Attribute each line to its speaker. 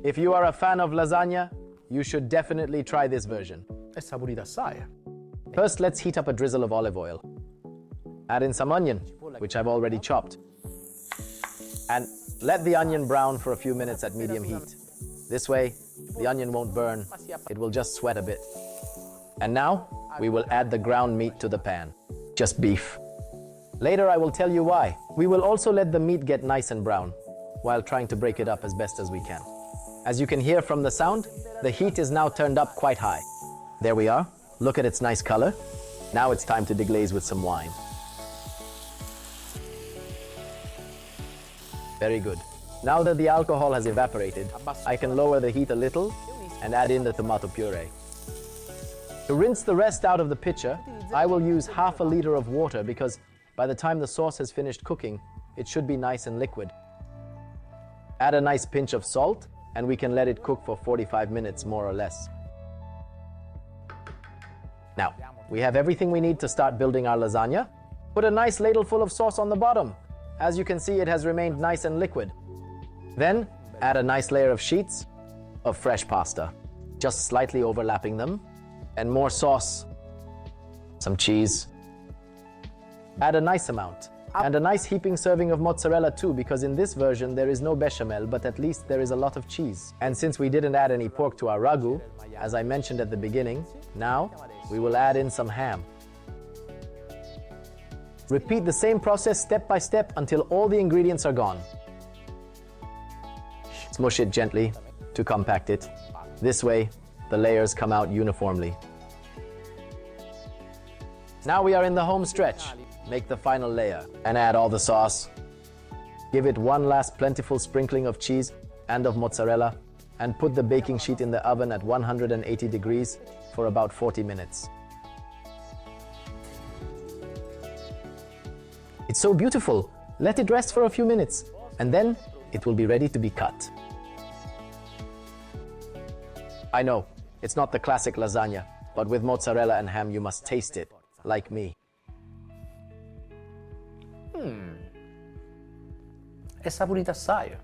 Speaker 1: If you are a fan of lasagna, you should definitely try this version.
Speaker 2: È saporita assai.
Speaker 1: First, let's heat up a drizzle of olive oil. Add in some onion, which I've already chopped. And let the onion brown for a few minutes at medium heat. This way, the onion won't burn, it will just sweat a bit. And now, we will add the ground meat to the pan. Just beef. Later, I will tell you why. We will also let the meat get nice and brown, while trying to break it up as best as we can. As you can hear from the sound, the heat is now turned up quite high. There we are. Look at its nice color. Now it's time to deglaze with some wine. Very good. Now that the alcohol has evaporated, I can lower the heat a little and add in the tomato puree. To rinse the rest out of the pitcher, I will use half a liter of water because by the time the sauce has finished cooking, it should be nice and liquid. Add a nice pinch of salt and we can let it cook for 45 minutes more or less. Now, we have everything we need to start building our lasagna. Put a nice ladle full of sauce on the bottom. As you can see, it has remained nice and liquid. Then, add a nice layer of sheets of fresh pasta, just slightly overlapping them, and more sauce, some cheese. Add a nice amount, and a nice heaping serving of mozzarella too, because in this version there is no bechamel, but at least there is a lot of cheese. And since we didn't add any pork to our ragu, as I mentioned at the beginning, now we will add in some ham. Repeat the same process step by step until all the ingredients are gone. Smush it gently to compact it. This way, the layers come out uniformly. Now we are in the home stretch. Make the final layer and add all the sauce. Give it one last plentiful sprinkling of cheese and of mozzarella and put the baking sheet in the oven at 180 degrees for about 40 minutes. It's so beautiful. Let it rest for a few minutes and then it will be ready to be cut. I know, it's not the classic lasagna, but with mozzarella and ham you must taste it, like me.
Speaker 2: È saporita assai.